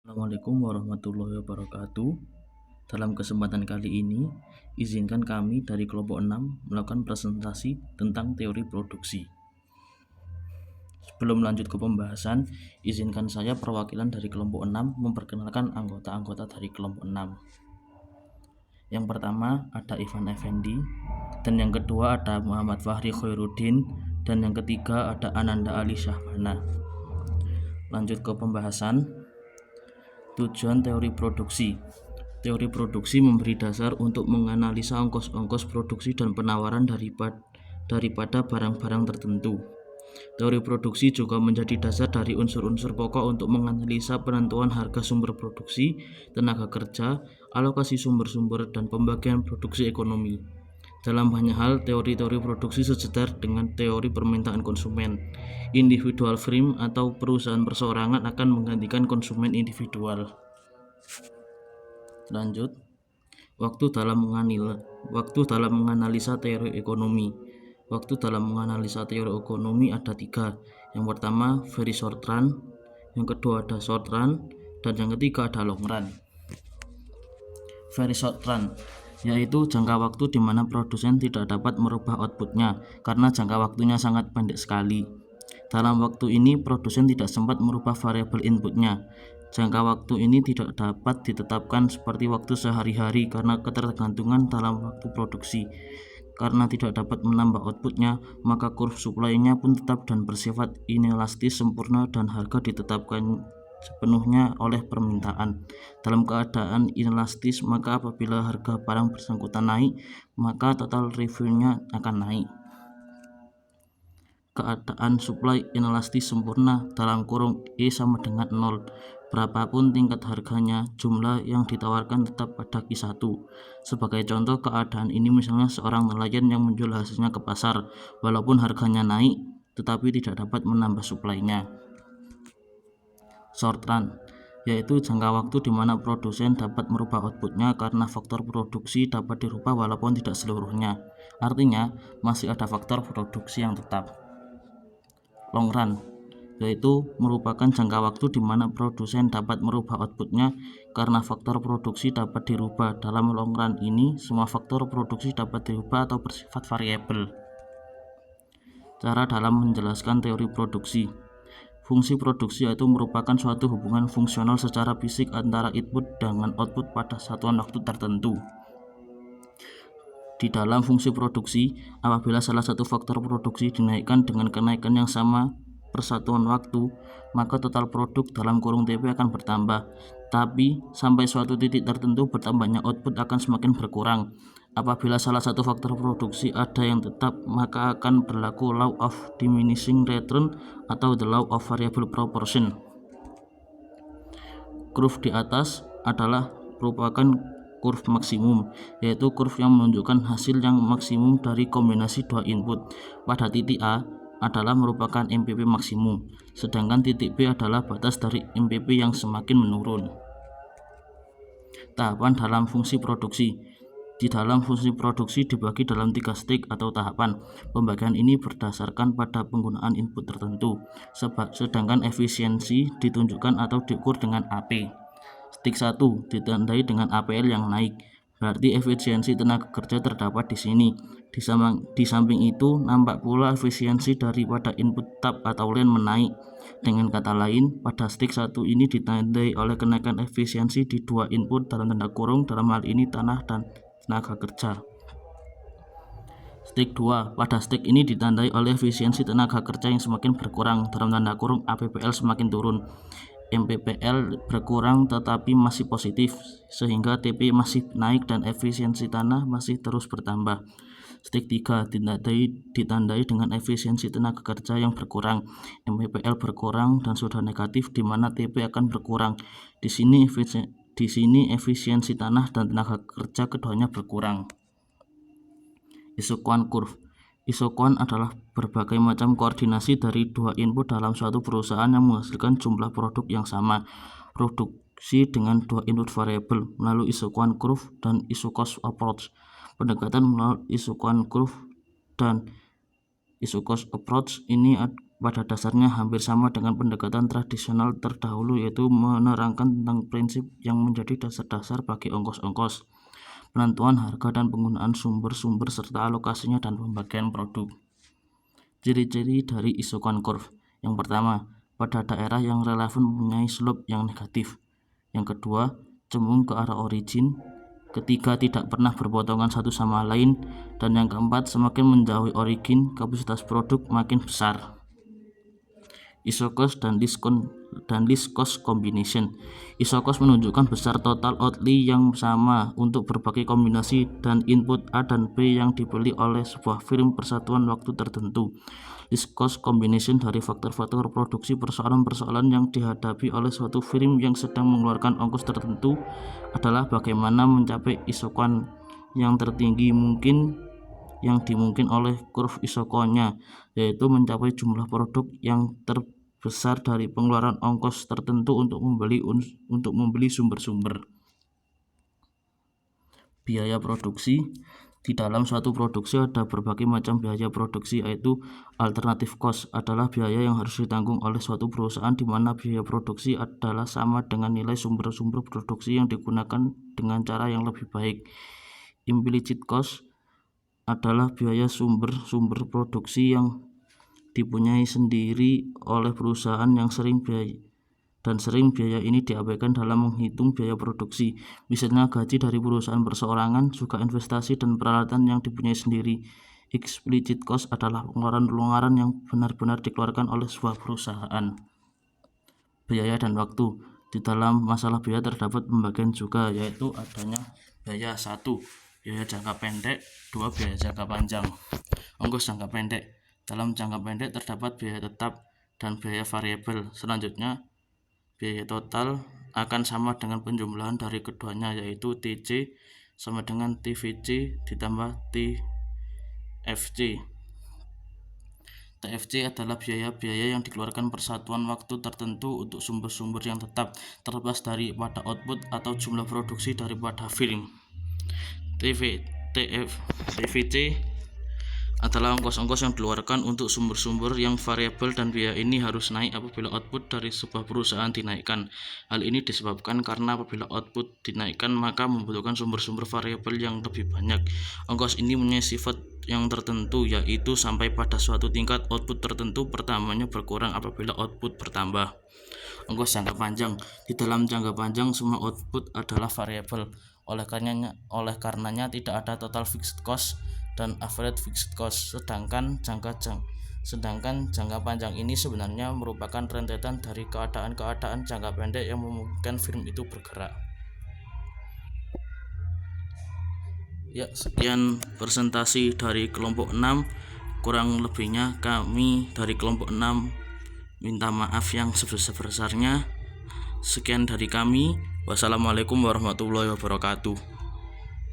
Assalamualaikum warahmatullahi wabarakatuh. Dalam kesempatan kali ini, izinkan kami dari kelompok 6 melakukan presentasi tentang teori produksi. Sebelum lanjut ke pembahasan, izinkan saya perwakilan dari kelompok 6 memperkenalkan anggota-anggota dari kelompok 6. Yang pertama ada Ivan Effendi, dan yang kedua ada Muhammad Fahri Khairuddin, dan yang ketiga ada Ananda Ali Syahbana. Lanjut ke pembahasan. Tujuan teori produksi. Teori produksi memberi dasar untuk menganalisa ongkos-ongkos produksi dan penawaran daripada barang-barang tertentu. Teori produksi juga menjadi dasar dari unsur-unsur pokok untuk menganalisa penentuan harga sumber produksi, tenaga kerja, alokasi sumber-sumber, dan pembagian produksi ekonomi. Dalam banyak hal, teori-teori produksi sejajar dengan teori permintaan konsumen. Individual firm atau perusahaan perseorangan akan menggantikan konsumen individual. Lanjut, waktu dalam menganalisa teori ekonomi. Waktu dalam menganalisa teori ekonomi ada 3. Yang pertama very short run, yang kedua ada short run, dan yang ketiga ada long run. Very short run yaitu jangka waktu di mana produsen tidak dapat merubah outputnya karena jangka waktunya sangat pendek sekali. Dalam waktu ini produsen tidak sempat merubah variabel inputnya. Jangka waktu ini tidak dapat ditetapkan seperti waktu sehari-hari karena ketergantungan dalam waktu produksi. Karena tidak dapat menambah outputnya, maka kurve supply-nya pun tetap dan bersifat inelastis sempurna dan harga ditetapkan sepenuhnya oleh permintaan. Dalam keadaan inelastis, maka apabila harga barang bersangkutan naik, maka total revenue-nya akan naik. Keadaan supply inelastis sempurna (E sama dengan 0). Berapapun tingkat harganya, jumlah yang ditawarkan tetap pada Q1. Sebagai contoh keadaan ini misalnya seorang nelayan yang menjual hasilnya ke pasar, walaupun harganya naik, tetapi tidak dapat menambah supply-nya. Short run yaitu jangka waktu di mana produsen dapat merubah outputnya karena faktor produksi dapat dirubah walaupun tidak seluruhnya. Artinya, masih ada faktor produksi yang tetap. Long run yaitu merupakan jangka waktu di mana produsen dapat merubah outputnya karena faktor produksi dapat dirubah. Dalam long run ini, semua faktor produksi dapat dirubah atau bersifat variabel. Cara dalam menjelaskan teori produksi. Fungsi produksi yaitu merupakan suatu hubungan fungsional secara fisik antara input dengan output pada satuan waktu tertentu. Di dalam fungsi produksi, apabila salah satu faktor produksi dinaikkan dengan kenaikan yang sama per satuan waktu, maka total produk (TP) akan bertambah. Tapi sampai suatu titik tertentu bertambahnya output akan semakin berkurang. Apabila salah satu faktor produksi ada yang tetap, maka akan berlaku law of diminishing return atau the law of variable proportion. Kurve di atas adalah merupakan kurve maksimum, yaitu kurve yang menunjukkan hasil yang maksimum dari kombinasi dua input. Pada titik A adalah merupakan MPP maksimum, sedangkan titik B adalah batas dari MPP yang semakin menurun. Tahapan dalam fungsi produksi. Di dalam fungsi produksi dibagi dalam 3 stage atau tahapan. Pembagian ini berdasarkan pada penggunaan input tertentu, sedangkan efisiensi ditunjukkan atau diukur dengan AP. Stage 1 ditandai dengan APL yang naik, berarti efisiensi tenaga kerja terdapat di sini. Di samping itu, nampak pula efisiensi daripada input tab atau line menaik. Dengan kata lain, pada stage 1 ini ditandai oleh kenaikan efisiensi di dua input dalam hal ini tanah dan tenaga kerja. Stage 2, pada stage ini ditandai oleh efisiensi tenaga kerja yang semakin berkurang (APPL semakin turun). MPPL berkurang tetapi masih positif, sehingga TP masih naik dan efisiensi tanah masih terus bertambah. Stage 3 ditandai dengan efisiensi tenaga kerja yang berkurang, MPPL berkurang dan sudah negatif, di mana TP akan berkurang. Di sini efisiensi tanah dan tenaga kerja keduanya berkurang. Isoquant curve. Isoquant adalah berbagai macam koordinasi dari dua input dalam suatu perusahaan yang menghasilkan jumlah produk yang sama. Produksi dengan dua input variabel melalui isoquant curve dan isocost approach. Pendekatan melalui isoquant curve dan isocost approach ini pada dasarnya hampir sama dengan pendekatan tradisional terdahulu, yaitu menerangkan tentang prinsip yang menjadi dasar-dasar bagi ongkos-ongkos, penentuan harga dan penggunaan sumber-sumber serta alokasinya dan pembagian produk. Ciri-ciri dari isokan curve. Yang pertama, pada daerah yang relevan mempunyai slope yang negatif. Yang kedua, cenderung ke arah origin. Ketiga, tidak pernah berpotongan satu sama lain. Dan yang keempat, semakin menjauhi origin, kapasitas produk makin besar. Isocost dan least cost combination. Isocost menunjukkan besar total outlay yang sama untuk berbagai kombinasi dan input A dan B yang dibeli oleh sebuah firm persatuan waktu tertentu. Least cost combination dari faktor-faktor produksi persoalan-persoalan yang dihadapi oleh suatu firm yang sedang mengeluarkan ongkos tertentu adalah bagaimana mencapai isokan yang tertinggi mungkin yang dimungkin oleh kurve isokonnya, yaitu mencapai jumlah produk yang terbesar dari pengeluaran ongkos tertentu untuk membeli sumber-sumber. Biaya produksi. Di dalam suatu produksi ada berbagai macam biaya produksi, yaitu alternative cost adalah biaya yang harus ditanggung oleh suatu perusahaan di mana biaya produksi adalah sama dengan nilai sumber-sumber produksi yang digunakan dengan cara yang lebih baik. Implicit cost adalah biaya sumber-sumber produksi yang dipunyai sendiri oleh perusahaan yang sering biaya ini diabaikan dalam menghitung biaya produksi. Misalnya gaji dari perusahaan perseorangan, juga investasi dan peralatan yang dipunyai sendiri. Explicit cost adalah pengeluaran yang benar-benar dikeluarkan oleh sebuah perusahaan. Biaya dan waktu. Di dalam masalah biaya terdapat pembagian juga, yaitu adanya biaya 1, biaya jangka pendek, 2, biaya jangka panjang. Ongkos jangka pendek. Dalam jangka pendek terdapat biaya tetap dan biaya variabel. Selanjutnya, biaya total akan sama dengan penjumlahan dari keduanya, yaitu TC sama dengan TVC ditambah TFC. TFC adalah biaya-biaya yang dikeluarkan persatuan waktu tertentu untuk sumber-sumber yang tetap, terlepas daripada output atau jumlah produksi daripada firm. TVC adalah ongkos-ongkos yang dikeluarkan untuk sumber-sumber yang variabel, dan biaya ini harus naik apabila output dari sebuah perusahaan dinaikkan. Hal ini disebabkan karena apabila output dinaikkan maka membutuhkan sumber-sumber variabel yang lebih banyak. Ongkos ini mempunyai sifat yang tertentu, yaitu sampai pada suatu tingkat output tertentu pertamanya berkurang apabila output bertambah. Ongkos jangka panjang. Di dalam jangka panjang semua output adalah variabel. Oleh karenanya tidak ada total fixed cost dan average fixed cost, sedangkan jangka panjang ini sebenarnya merupakan rentetan dari keadaan-keadaan jangka pendek yang memungkinkan firm itu bergerak. Ya, sekian presentasi dari kelompok 6. Kurang lebihnya kami dari kelompok 6 minta maaf yang sebesar-besarnya. Sekian dari kami. Wassalamualaikum warahmatullahi wabarakatuh.